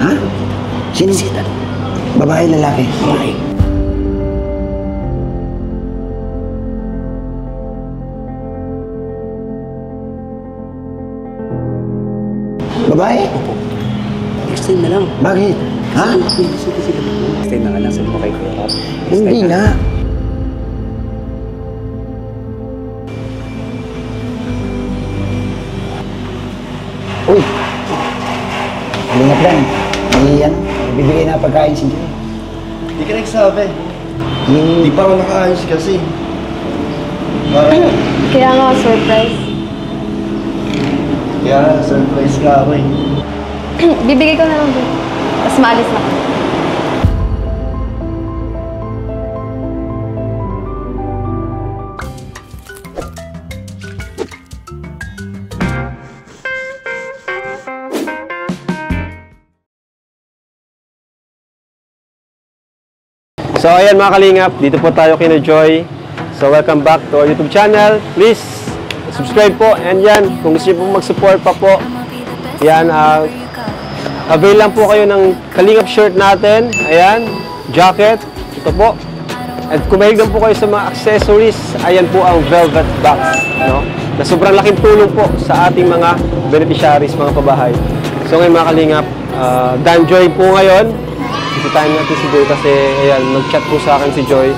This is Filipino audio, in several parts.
Ha? Sino? Babae, lalaki? Babae. Babae? Extend na lang. Bakit? Ha? Extend na lang. Sabi mo kay Kuya Rap. Hindi nga. Uy! Halingap lang. May yan. Bibigay na pagkain si Joy. Hindi ka nagsabi. Hmm. Hindi pa ako nakaayos kasi. Parang, Kaya nga, surprise. kaya surprise ka ako eh. Bibigay ko na lang doon. Tapos maalis na ako. So ayan mga kalingap, dito po tayo kina Joy. So welcome back to our YouTube channel. Please subscribe po, and yan, kung gusto niyo po mag-support pa po, yan, avail lang po kayo ng kalingap shirt natin. Ayan, jacket, ito po. At kung mahilig lang po kayo sa mga accessories, ayan po ang velvet box, no? Na sobrang laking tulong po sa ating mga beneficiaries, mga pabahay. So ngayon mga kalingap, Dan Joy po ngayon. Bisitahin natin si Joy kasi ayan, nag-chat po sa akin si Joy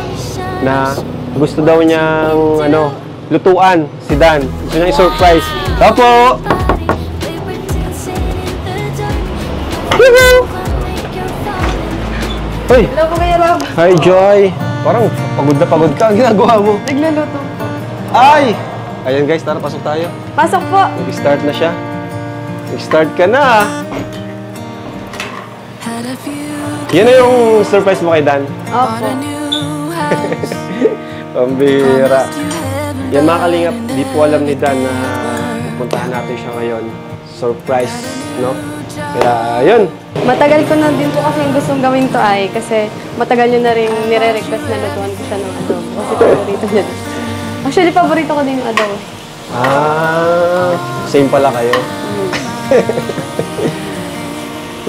na gusto daw niyang lutuan si Dan. Gusto niya i-surprise. Opo! Hoy! Hello po kayo, Rob. Hi Joy! Parang pagod na pagod ka. Ang ginagawa mo? Nagluluto. Ay! Ayan guys, tara pasok tayo. Pasok po. Nag-start na siya. Nag-start ka na. Yan na yung surprise mo kay Dan. Opo. Pambira. Yan mga kalingap, di po alam ni Dan na pupuntahan natin siya ngayon. Surprise, no? Kaya, yun. Matagal ko na din po kasi gustong gawin to ay kasi matagal nyo na rin nire-request na lutuan ko siya ng adobo. Kasi paborito niya. Actually, paborito ko din yung adobo. Ah, same pala kayo.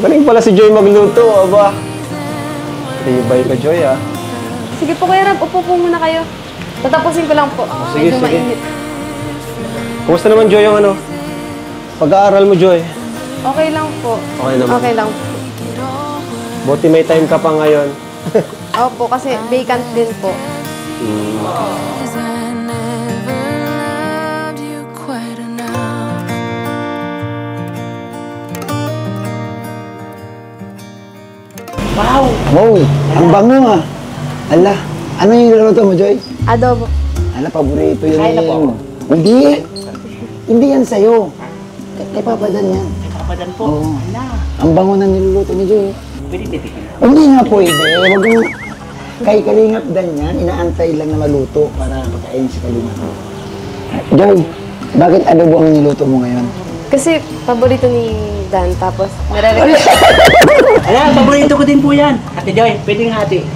Galing pala si Joy magluto, aba. Tibay ka, Joy, ah. Sige po kayo, Rob. Upo po muna kayo. Tatapusin ko lang po. Sige, Medyo sige. mainit. Kumusta naman, Joy, yung pag-aaral mo, Joy? Okay lang po. Okay naman. Okay lang po. Buti may time ka pa ngayon. Opo, kasi vacant din po. Wow! Wow! Ang bango ah! Ala, ano yung niluto mo, Joy? Adobo. Ala, paborito yun. Kaya na po ako. Hindi! Hindi yan sa'yo. Kay Papa Dan yan. Papadan po. Oo. Ala. Ang bango na niluluto ni Joy. Pwede titikin. Hindi nga pwede. Wag mo. Kay Kalingap Dan yan, inaantay lang na maluto para pagkain si Kalingap. Joy, bakit adobo ang niluto mo ngayon? Kasi paborito ni Dan, tapos nare-request. Ala, paborito ko din po yan. Ate Joy, pwedeng hati.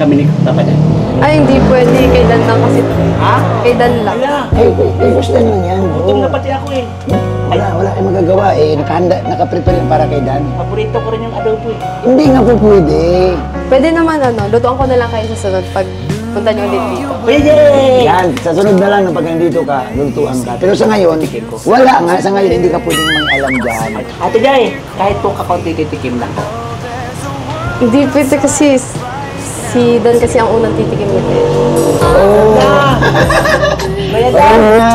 Kami ni Papadan. Ay, hindi pwede. Kay Dan lang kasi. Ha? Kay Dan lang. Ala. Ay, gusto lang yan. Gutom na pati ako eh. Wala kayong magagawa eh. Nakaprepare lang para kay Dan. Paborito ko rin yung adobo eh. Hindi nga po pwede. Pwede naman lutuan ko na lang kayo sa sunod pag punta nyo ulit dito. Pwede! Yan, sa sunod na lang pag nandito ka, lutuan ka. Pero sa ngayon, wala nga. Sa ngayon, hindi ka pwedeng may alam dyan. Ate Joy, kahit po kakunti titikim lang. Hindi pwede kasi si Dan kasi ang unang titikim nito.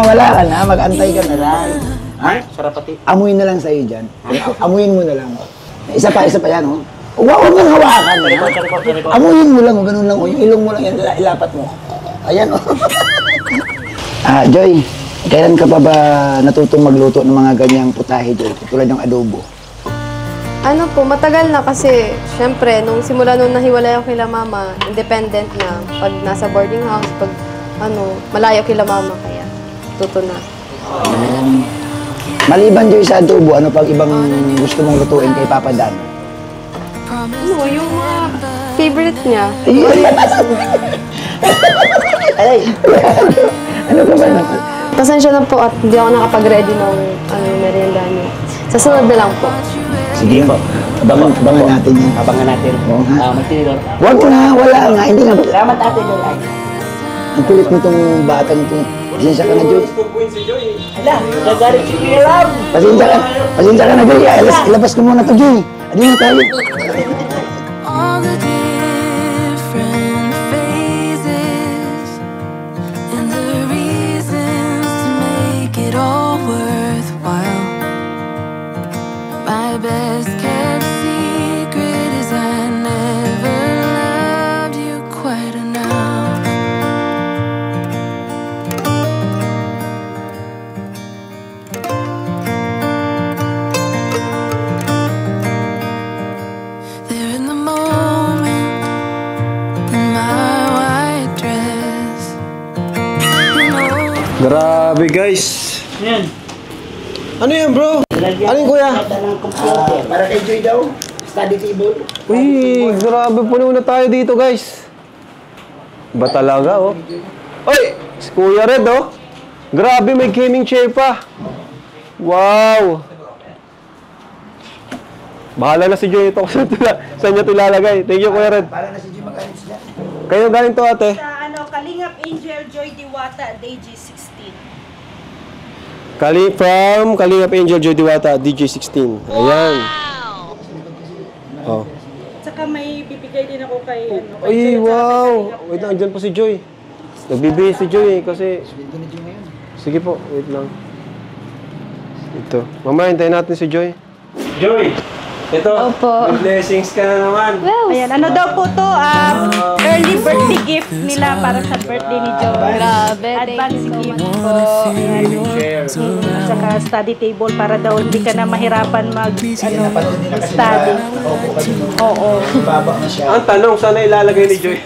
Wala ka na. Mag-antay ka na lang. Ha? Sarap pati. Amuin na lang sa'yo dyan. Amuin mo na lang. Isa pa yan, oh. Huwag mo hawakan na. Amuin mo lang, ganun lang. Yung ilong mo lang, yan, ilapat mo. Ayan, oh. Joy, kailan ka pa ba natutong magluto ng mga ganyang putahe, Joy? Tulad ng adobo? Ano po, matagal na kasi, syempre, nung simula nung nahiwalay ako kila mama, independent na. Pag nasa boarding house, pag malayo kila mama, kaya tuto na. Maliban, Joy, sa adobo, ano pang ibang gusto mong lutuin kay Papa Dan? Ano, yung favorite niya. Ay! Ano ka ba? Pasensya na po at hindi ako nakapag-ready ng merienda niya. Sa sunod na lang po. Sige po. Abangan natin yan. Abangan natin. Oo nga. Magtinidor. Huwag na, wala nga. Hindi nga. Salamat Ate Joy. Ang kulit mo itong batang ito. Pasensya ka na, Joy. Hala, nagalit si Kuya Ram. Pasensya ka na, Joy. Ilabas ko muna ito, Joy. Adi na tayo. All the different phases and the reasons to make it all worthwhile. My best kept secret is I never loved you quite enough. There in the moment in my white dress, you know. Grabe guys. Yan. Ano yan bro? Ano yung kuya? Ng computer. Para kay Joy daw. Study table. Uy, grabe puno na tayo dito guys. Ba talaga oh? Oy, si Kuya Red oh. Grabe, may gaming chair pa. Wow. Bahala na si Joy ito kung saan niya ito ilalagay. Thank you Kuya Red. Para na si Joy magalit sila. Kayo galing to ate? Sa Kalingap Angel Joy Diwata, DJ16. From Kalingap Angel Joy Diwata, DJ16. Ayan. Oh. Saka may bibigay din ako kay Ay, wow. Wait lang, andyan pa si Joy. Nagbibihis si Joy eh, kasi... Sige po, wait lang. Ito. Mama, hintayin natin si Joy. Joy! Ito, Opo. may blessings ka na naman. Well, Ayan, ano daw po to? Early birthday gift nila para sa birthday ni Joy. grabe. Thank Advance you so gift much po. Ayan. Chair. Saka study table para daw hindi ka na mahirapan study. Oo. Baba na siya. Ang tanong, saan na ilalagay ni Joy?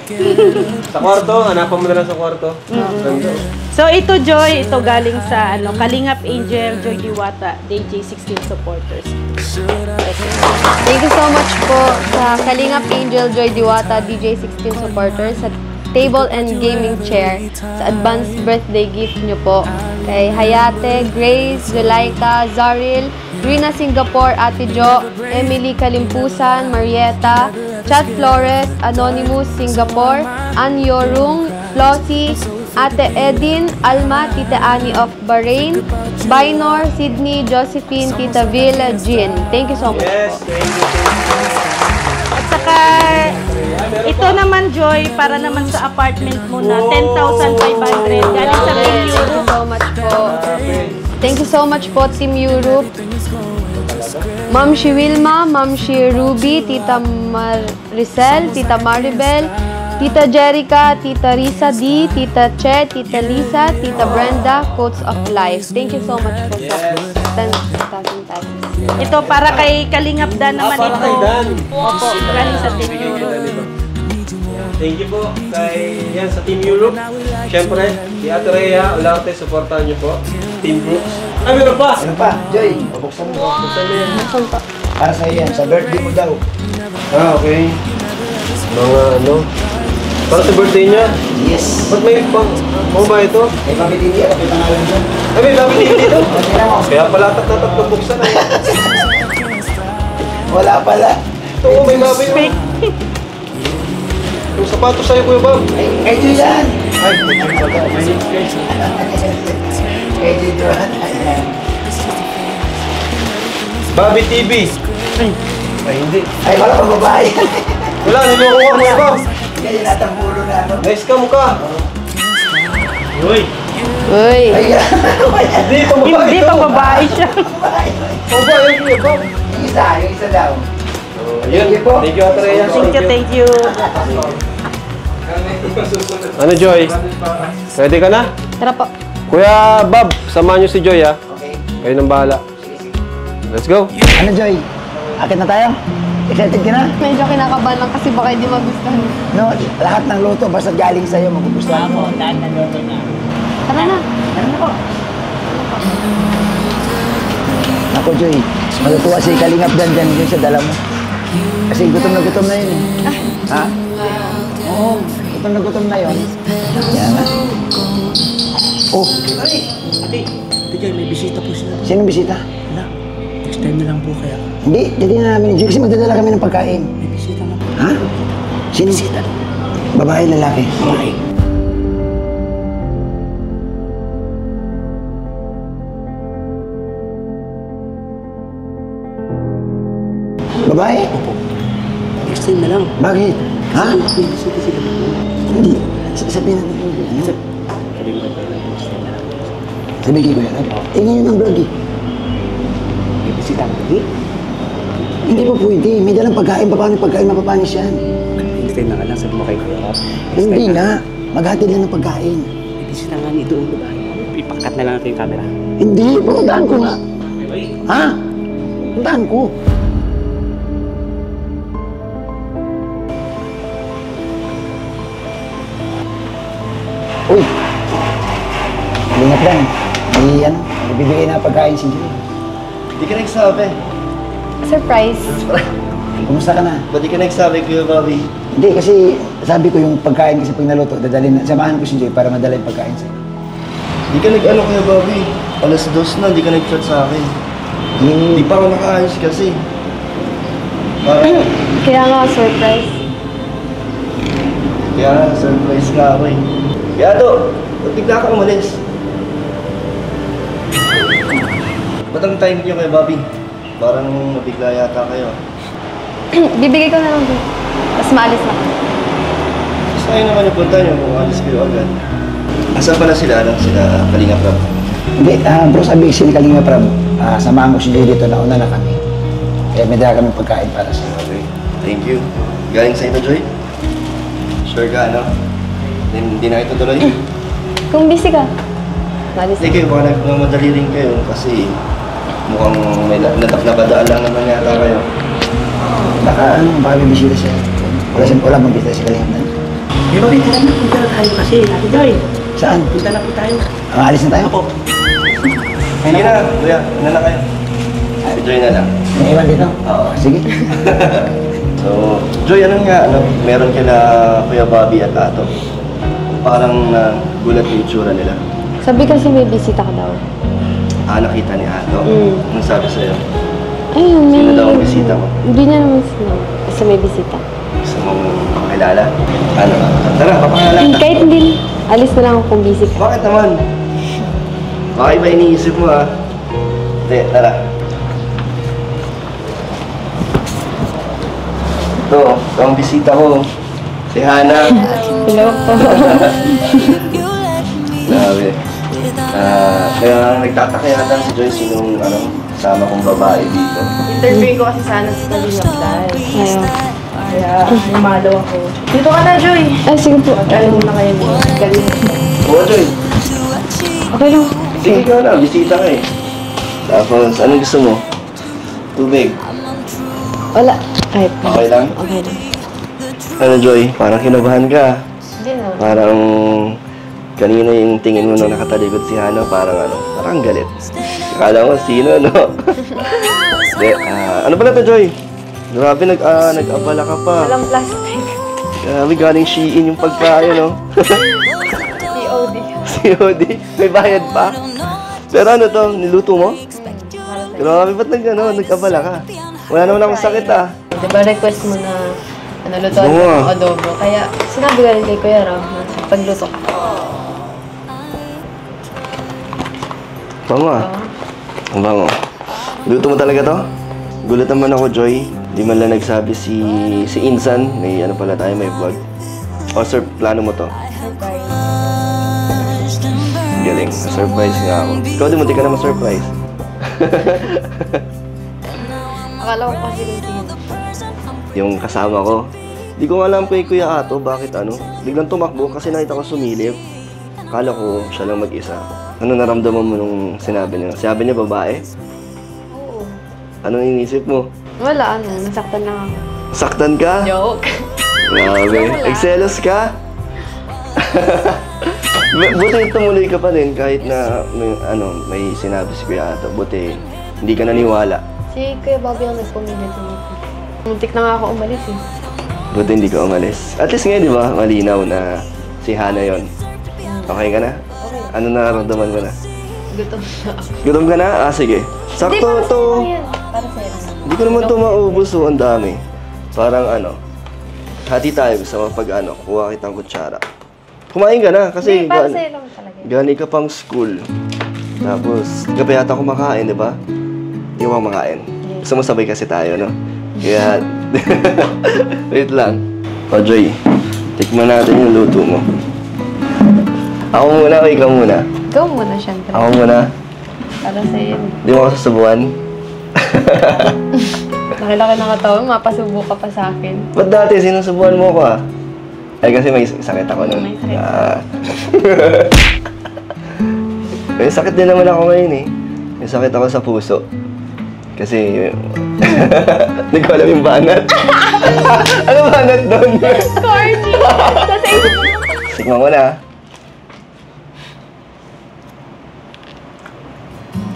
Sa kwarto? Hanapan mo na lang sa kwarto. So ito Joy, ito galing sa Kalingap Angel Joy Diwata, DJ16 supporters. Thank you so much po sa Kalingap Angel Joy Diwata DJ16 supporters sa table and gaming chair sa advanced birthday gift nyo po kay Hayate, Grace, Zulaika, Zaril, Rina Singapore, Ate Jo, Emily Kalimpusan, Marietta, Chat Flores, Anonymous Singapore, Ann Yorung, Flossie, Ate Edin, Alma, Tita Annie of Bahrain, Binor, Sydney, Josephine, Tita Villa, Jean. Thank you so much Yes, po. thank you. At saka ito naman Joy, para naman sa apartment mo na 10,500 galing sa Team Thank you Europe. so much po. Thank you so much po, Team Europe. Ma'am si Wilma, Ma'am si Ruby, Tita Maricel, Tita Maribel, Tita Jerica, Tita Risa D, Tita Che, Tita Lisa, Tita Brenda, Quotes of Life. Thank you so much po sa 10,000 pesos. Ito para kay Kalingap Dan naman para ito. kay Dan. Opo, galing sa Team Europe. Thank you po yan sa Team Europe. Siyempre, si Ate Rhea, Olarte, supportahan niyo po. Team Brooks. Ay, meron pa! Ano pa? Joy, pabuksan mo. Buksan mo yan. Para sa yan. Sa birthday mo daw. Ah, okay. Mga ano. Para sa birthday niya. Yes. Ba't may pang... Ano ba ito? May pamilili ako. May pangalan dyan. Ay, may dami dito. Tingnan mo. Kaya pala tatlong buksan na yan. Wala pala. Ito, may baboy mo. Yung sapatos sa'yo, Kuya Bob. Kay Joy yan. Ay, may needs guys. Kay Joy yan. Ayan. Bobby TV. Ay, hindi. Ay, wala pang babae. Wala, niloko ka, Kuya Bob. Ganyan natang ulo na ano. Nice cam ka. Uy. Uy! Ay, Hindi, pang babae Hindi ito. pa babae siya. Pang babae, Kuya Bob. yung isa daw. Ayun. Thank you po. Thank you, Ate Rhea. Thank you. Ano, Joy? Ready ka na? Tara po. Kuya Bob, samahan niyo si Joy, ha? Okay. Kayo nang bahala. Let's go. Ano, Joy? Akit na tayo? Excited ka na? Medyo kinakabahan lang kasi baka hindi magustuhan. No, lahat ng luto basta galing sa'yo, magugustuhan mo. Dahil nanoto na. Tara na. Ano po? Ako, Joy, matutuwa si Kalingap dyan yung sa dala mo. Kasi gutom na yun eh. Ha? Oo, gutom na yun. Yan na. Oh, Ate Joy, may bisita po sila. sinong bisita? Text time na lang po kaya. Hindi, hindi na namin enjoy kasi magdadala kami ng pagkain. May bisita na po. Ha? Sino? Babae, lalaki? Babae. Babae? Next time na lang. Bakit? Ha? May bisita sila. Hindi. Sabihin natin. Ano? Sabihin kay Kuya Rab. Ngayon ang vlog eh. May bisita na po. Hindi po pwede. May dalang pagkain. Paano yung pagkain? Mapapanis yan. Next time na nga lang. Sabi mo kay Kuya Rab. Hindi na. Maghatid lang ng pagkain. May bisita nga ni doon. Ipakat na lang natin yung camera. Hindi. Puntahan ko nga. Ha? Puntahan ko. Uy! Ingat lang. May ano, bibigay na pagkain si Joy. Di ka nagsabi. Surprise. Kumusta ka na? Ba't di ka nagsabi, Kuya Bobby? Hindi, kasi sabi ko yung pagkain kasi pag naluto, dadalhin na. Samahan ko si Joy para madala yung pagkain sa'yo. Di ka nag-ano, Kuya Bobby? Alas 2 na, di ka nag-chat sa akin. Di pa ako nakaayos kasi. Parang, Kaya nga, surprise. kaya surprise nga ako eh. Kaya to, ba't bigla ka umalis? Ba't ang time niyo, Kuya Bobby? Parang mabigla yata kayo. Bibigay ko na lang doon. Tapos maalis na. Sa'yo naman yung punta niyo kung alis kayo agad. Asan pala sila? Alam sila, Kalinga Prab. Hindi, bro, sabi si Kalinga Prab, samahan ko si Joy dito, nauna na kami. Kaya may dala kami pagkain para sa'yo. Okay, thank you. Galing sa ito, Joy? Sure ka, ano? Hindi na ito tuloy? Kung busy ka, maalis Hindi na. kayo, baka nagmamadali rin kayo kasi mukhang may nabadaan lang naman yata kayo. Baka may bisita siya. Wala mong bisita si Kalinga Prab. Di ba, punta na. Punta na tayo kasi. Ate Joy. Saan? Punta na po tayo. Alis na tayo? Ako. Sige na, kuya. Ina na kayo. Si Joy na lang. May iwan dito? Oo. Sige. So, Joy, ano nga, meron kila Kuya Bobby at Ato. Parang gulat yung itsura nila. Sabi kasi may bisita ka daw. Nakita ni Ato. Mm. Anong sabi sa'yo? Ayun, may... Sino daw ang bisita mo? Hindi niya naman sinabi. Kasi may bisita. Gusto mong makilala? Ano? Tara, papakilala kita. Kahit hindi, alis na lang ako kung busy ka. Bakit naman? Baka iba iniisip mo ha? Hindi, tara. Ito ang bisita ko. Si Hana. Hello po. Grabe. Kaya nagtataka yata si Joyce sinong kasama kong babae dito. Interviewin ko kasi sana sa Kalinga Prab. Ayun. Kaya, lumalaw ako. Dito ka na, Joy. Ay, sige po. Alam mo na kayo ni Kalinga. Oo, Joy. Okay lang. Sige ka na, bisita ka eh. Tapos, anong gusto mo? Tubig. Wala. Kahit Okay lang? Okay lang. Ano, Joy? Parang kinabahan ka. Hindi na. Parang kanina yung tingin mo nung nakatalikod si Hana, parang parang galit. Akala mo, sino, no? Hindi, ano pala to, Joy? Grabe, nag-abala ka pa. Walang plastic. Grabe, galing Shein yung pagkain, no? COD. COD? May bayad pa? Pero ano to, niluto mo? Grabe, ba't nag-abala ka? Wala naman akong sakit, ah. Diba request mo na lutuan Oo. mo ng adobo. Kaya sinabi ka rin kay Kuya Ram na pagluto ka. Bango, ah. Ang bango. Luto mo talaga to? Gulat naman ako, Joy. Di man lang nagsabi si Insan. May ano pala tayo, may vlog. O, sir, plano mo to? Galing. Surprise nga ako. Ikaw din, munti ka na ma-surprise. Akala ko kasi kung sino. Yung kasama ko. Di ko alam kay Kuya Ato bakit biglang tumakbo kasi nakita ko sumilip. Akala ko siya lang mag-isa. Ano naramdaman mo nung sinabi niya? Sinabi niya babae? Oo. Anong inisip mo? Wala, nasaktan lang ako. Saktan ka? Joke. Grabe. Excelos ka? Buti tumuloy ka pa din kahit na may sinabi si Kuya Ato. Buti hindi ka naniwala. Si Kuya Bobby ang nagpumilit dito. Muntik na nga ako umalis eh. Buti hindi ka umalis. At least ngayon, di ba, malinaw na si Hana yon. Okay ka na? Okay. Ano nararamdaman mo na? Gutom na ako. Gutom ka na? Sige. Sakto Hindi, to. para sa yan. Para sa'yo lang. Hindi ko naman ito maubos, so ang dami. Parang ano, hati tayo sa pag ano, kuha kitang kutsara. Kumain ka na kasi Hindi, para sa'yo lang talaga. gani ka pang school. Tapos, gabi yata kumakain, di ba? Hindi ko kumakain. Gusto mo sabay kasi tayo, no? Kaya, wait lang. O, Joy, tikman natin yung luto mo. Ako muna o ikaw muna? Ikaw muna, syempre. Ako muna? Para sa'yo. Di mo ako sasubuan? Laki-laki ng katawan, mapasubo ka pa sa akin. Ba't dati sinusubuan mo ko ah? Ay kasi may sakit ako nun. May sakit. May sakit din naman ako ngayon eh. May sakit ako sa puso. Kasi, hindi ko alam yung banat. Ano banat doon? Corny! Nasa isip mo. Tikman mo na.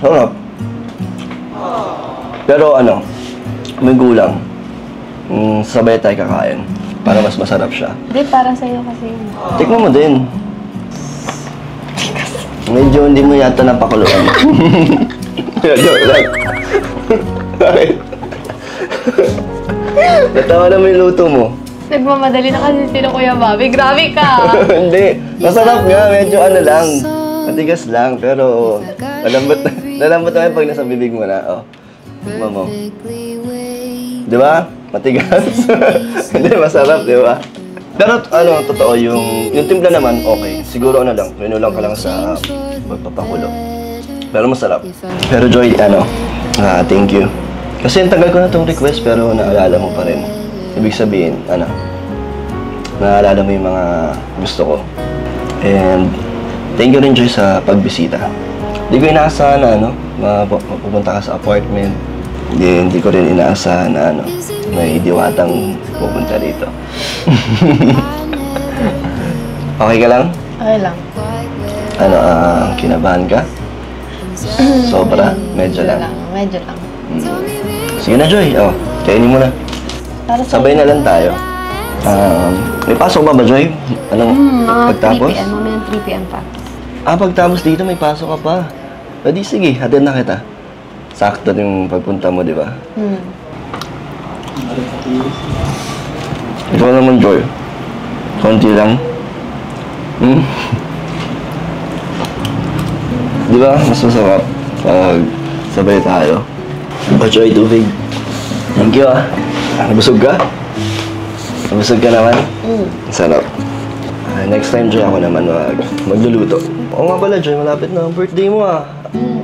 Sarap. Pero ano, may gulang. Sabay tayo kakain. Para mas masarap siya. Hindi, para sa'yo kasi yun. Tikman mo din. Medyo hindi mo yata napakuluan. Joke lang. Bakit? Natawa na mo yung luto mo. Nagmamadali na kasi sila Kuya Bobby. Grabe ka! Hindi. Masarap nga. Medyo ano lang. Matigas lang. Pero nalambot naman pag nasa bibig mo na. Oh. Tikman mo. Di ba? Matigas. Hindi, masarap, di ba? Pero ano, totoo, yung timpla naman, okay. Siguro ano lang, lang ka lang sa pagpapakulo. Pero masarap. Pero Joy, thank you. Kasi ang tagal ko na itong request, pero naalala mo pa rin. Ibig sabihin, naalala mo yung mga gusto ko. And thank you rin, Joy, sa pagbisita. Hindi ko inaasahan na, mapupunta ka sa apartment. Hindi ko rin inaasahan na, may diwatang pupunta dito. Okay ka lang? Okay lang. Kinabahan ka? Sobra? Medyo lang. Medyo lang. Sige na, Joy. Kainin mo na. Para sa'yo. Sabay na lang tayo. May pasok ba, Joy? Anong Mga pagtapos? 3 p.m. Mamaya 3 p.m. pa. Pagtapos dito may pasok ka pa. Di sige, hatid na kita. Sakto yung pagpunta mo, di ba? Ikaw naman, Joy. Konti lang. Di ba? Mas masarap pag sabay tayo. Joy, tubig. Thank you, Nabusog ka? Nabusog ka naman? Sarap. Next time, Joy, ako naman magluluto. Oo nga pala, Joy, malapit na ang birthday mo,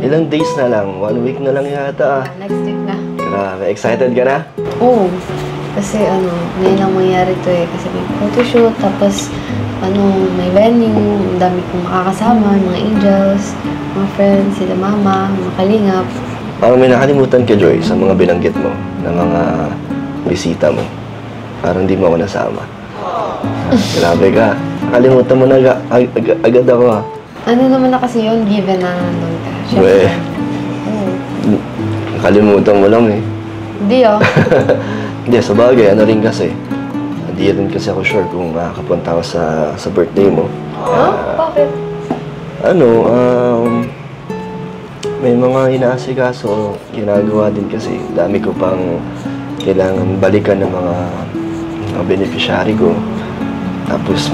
Ilang days na lang? 1 week na lang yata, Next week na. Grabe, excited ka na? Oo. Kasi ngayon lang mangyari to Kasi may photoshoot, tapos may venue, ang dami kong makakasama, mga angels, mga friends, sila mama, mga kalingap. Parang may nakalimutan ka, Joy, sa mga binanggit mo, na mga bisita mo. Parang di mo ako nasama. Grabe ka. Nakalimutan mo na agad ako, Ano naman na kasi yun, given na nandun ka. Weh. Nakalimutan mo lang Hindi Hindi, sa bagay, rin kasi. Hindi rin kasi ako sure kung makakapunta ako sa birthday mo. Bakit? May mga inaasikaso, ginagawa din kasi. Dami ko pang kailangan balikan ng mga beneficiary ko. Tapos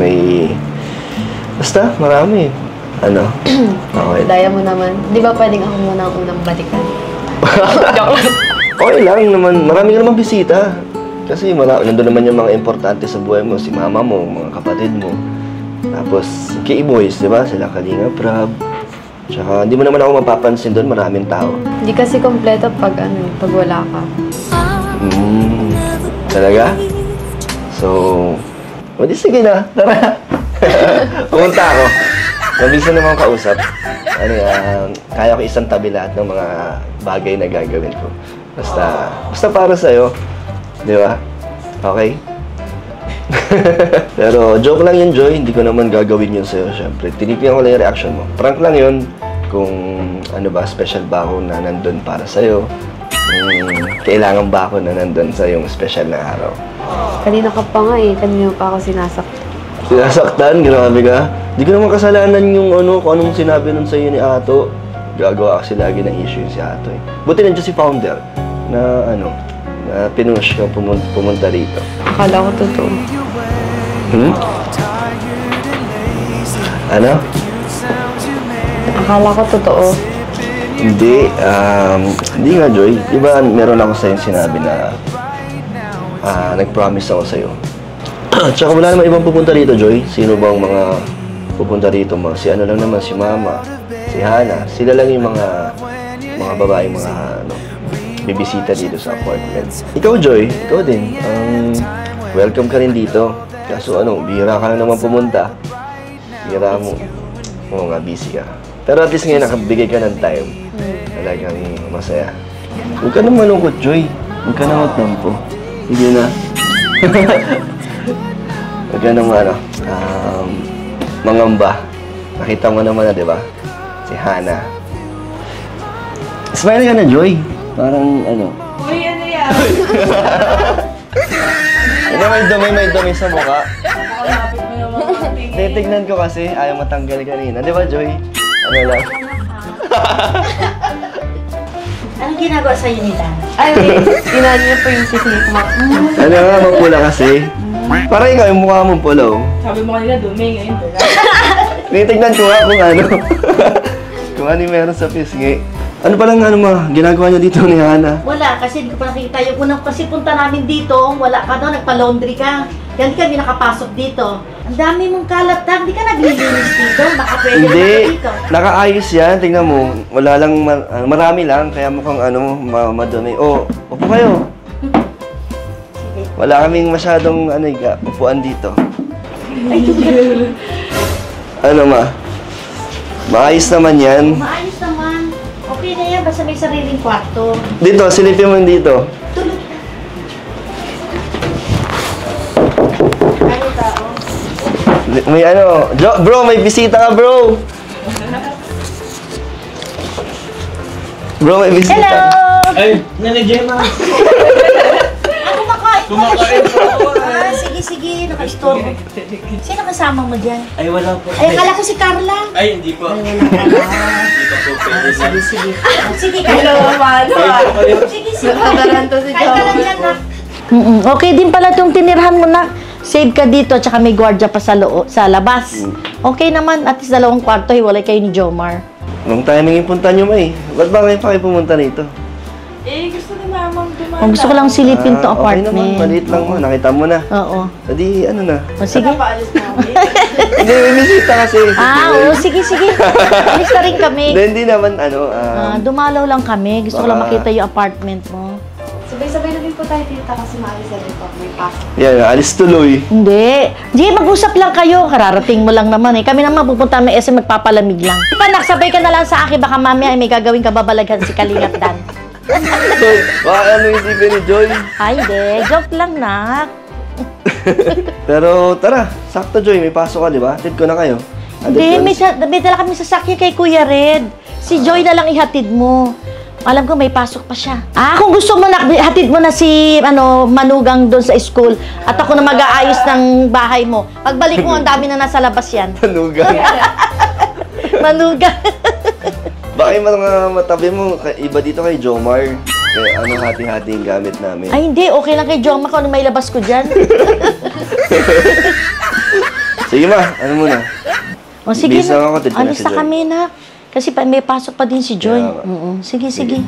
basta, marami. Okay. Daya mo naman. Di ba pwedeng ako muna ang unang balikan? Okay lang naman. Marami ka naman bisita. Kasi nandun naman yung mga importante sa buhay mo. Si mama mo, mga kapatid mo. Tapos, K-Boys, di ba? Sila Kalinga Prab. Tsaka, hindi mo naman ako mapapansin doon. Maraming tao. Hindi kasi kompleto pag wala ka. Talaga? So, sige na. Tara. Pumunta ako. Mabilis na naman kausap. Kaya ko isang tabi lahat ng mga bagay na gagawin ko. Basta para sa'yo. Di ba? Okay? Pero joke lang yun, Joy. Hindi ko naman gagawin yun sa'yo, syempre. Tinitiyan ko lang yung reaction mo. Prank lang yun. Kung special ba ako na nandun para sa'yo. Kailangan ba ako na nandun sa yung special na araw. Kanina ka pa nga Kanina pa ako sinasaktan. Sinasaktan? Grabe ka. Di ko naman kasalanan yung kung anong sinabi nun sa'yo ni Ato. Gagawa kasi lagi ng issue si Ato Buti nandiyan si Founder. na ano, na pinush ka pumunta rito? Akala ko totoo. Hmm? Ano? Akala ko totoo. Hindi nga, Joy. Di ba meron ako sa'yo sinabi na nag-promise ako sa'yo. Tsaka wala naman ibang pupunta rito, Joy. Sino bang mga pupunta rito mo? Si ano lang naman, si Mama, si Hana. Sila lang yung mga babae, mga bibisita dito sa apartment. Ikaw, Joy, ikaw din. Welcome ka rin dito. Kaso bihira ka na naman pumunta. Bihira mo. Oo nga, busy ka. Pero at least ngayon nakabigay ka ng time. Talagang masaya. Huwag ka na malungkot, Joy. Huwag ka na magtampo. Hindi na. Huwag ka nang mangamba. Nakita mo naman na, di ba? Si Hana. Smile ka na, Joy. Parang Uy, ano yan? may dumi sa mukha. Titignan ko kasi, ayaw matanggal kanina. Di ba, Joy? Ano lang? Anong ginagawa sa'yo nila? Ay, inaan niya po yung sisig mo. Ano nga, mapula kasi. Parang ikaw, yung mukha mong pula, oh. Sabi mo kanina, dumi, ngayon pula. Titignan ko nga kung ano. Kung ano yung meron sa pisngi. Ano palang ginagawa niya dito ni Hana? Wala, kasi hindi ko pa nakikita. Yung unang kasi punta namin dito, wala ka doon, nagpa-laundry ka. Kaya hindi kami nakapasok dito. Ang dami mong kalat na, hindi ka naglilinis dito. Baka pwede Hindi, ka dito. nakaayos yan. Tingnan mo, wala lang, marami lang. Kaya mukhang madumi. Oh, upo kayo. Wala kaming masyadong upuan dito. Maayos naman yan. Maayos naman. Okay na yan, basta may sariling kwarto. Dito, silipin mo dito. Tulog ka. Ano tao? May bro, may bisita ka, bro. Bro, may bisita. Hello! Ay, Nanay Gemma. Kumakain po ako. Sige, naka-store. Sino kasama mo dyan? Ay, wala po. Ay, akala ko si Carla. Ay, hindi po. Ay, wala ka na. Sige. Sige, Carla. Sige. Nadaranto si Kain ka lang yan, nak. Okay din pala itong tinirhan mo, nak. Save ka dito, tsaka may gwardiya pa sa labas. Okay naman, at least 2 kwarto, hiwalay kayo ni Jomar. Nung timing yung punta nyo, May. Ba't ba ngayon pa kayo pumunta rito? Gusto ni Mamang dumanda. Kung gusto ko lang silipin to Okay apartment. naman, maliit lang mo. Nakita mo na. Oo. Adi, na. O, sige. Paalis na kami. Hindi, may bisita kasi. Oo, sige. Alis na rin kami. Hindi naman, Dumalaw lang kami. Gusto ko lang makita yung apartment mo. Sabay-sabay na din po tayo tita kasi maalis na din po. May pasok. Yan, alis tuloy. Hindi. Sige, mag-usap lang kayo. Kararating mo lang naman eh. Kami naman pupunta may SM magpapalamig lang. Panak, sabay ka na lang sa akin. Baka mamaya may gagawin ka babalaghan si Kalingap Dan. So, baka ano isipin ni Joy? Ay, hindi. Joke lang, nak. Pero tara, sakto Joy, may pasok ka, di ba? Hatid ko na kayo. Hindi, may dala kami sasakyan kay Kuya Red. Si Joy na lang ihatid mo. Alam ko may pasok pa siya. Kung gusto mo na, hatid mo na si Manugang doon sa school at ako na mag-aayos ng bahay mo. Pagbalik mo, ang dami na nasa labas yan. Manugang. Manugang. Baka yung mga matabi mo, iba dito kay Jomar. Kaya hati-hati yung gamit namin. Ay, hindi. Okay lang kay Joma kung ano may labas ko dyan. Sige ma, muna? O sige Bisa na. ako, titira Alis si na Joy. kami na. Kasi may pasok pa din si Joy. Kaya nga. Sige.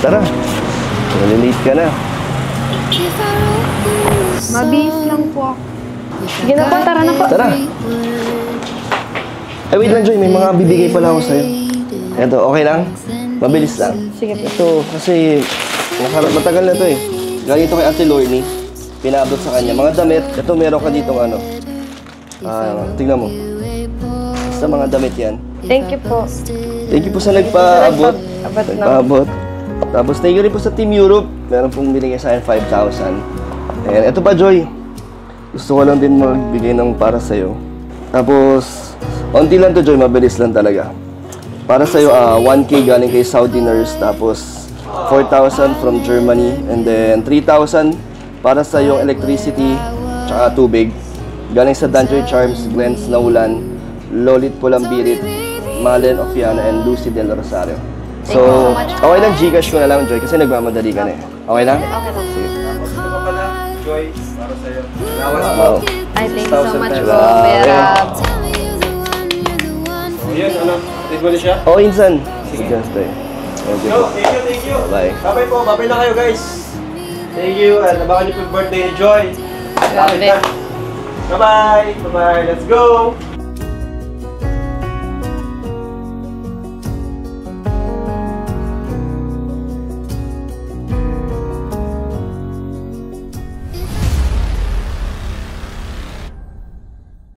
Tara, malilate ka na. Mabihis lang po ako. Sige na po, tara na po. Tara. Ay, wait lang Joy, may mga bibigay pala ako sa'yo. Eto, okay lang? Mabilis lang. Sige po. Ito, kasi matagal na to eh. Galing ito kay Ate Lorny. Pinaabot sa kanya. Mga damit, ito meron ka dito tingnan mo. Basta mga damit yan. Thank you po. Thank you po sa nagpaabot. Abot na. Nagpaabot. Tapos thank you rin po sa Team Europe. Meron pong binigay sa akin 5,000. Ayan, ito pa Joy. Gusto ko lang din magbigay ng para sa'yo. Tapos, Unti lang to, Joy. Mabilis lang talaga. Para sa'yo, 1K galing kay Saudi nurse, tapos 4,000 from Germany, and then 3,000 para sa yung electricity, tsaka tubig. Galing sa Danjoy Charms, Glens Naulan, Lolit Pulambirit, Malen Ofiana, and Lucy Del Rosario. So, okay lang, Gcash ko na lang, Joy, kasi nagmamadali ka na eh. Okay lang? Okay lang. Sige. Ito pa pala, Joy, para sa'yo. Lawas mo. Wow. Ay, thank you so much po, Grabe. Kuya Rab. So, yun, ano? Read mo na siya? Oo, Insan. Sige, Joy. Thank you. No, thank you. Bye. Bye po, bye na kayo guys. Thank you, and abangan niyo po yung birthday ni Joy. Grabe. Bye-bye. Bye-bye. Let's go.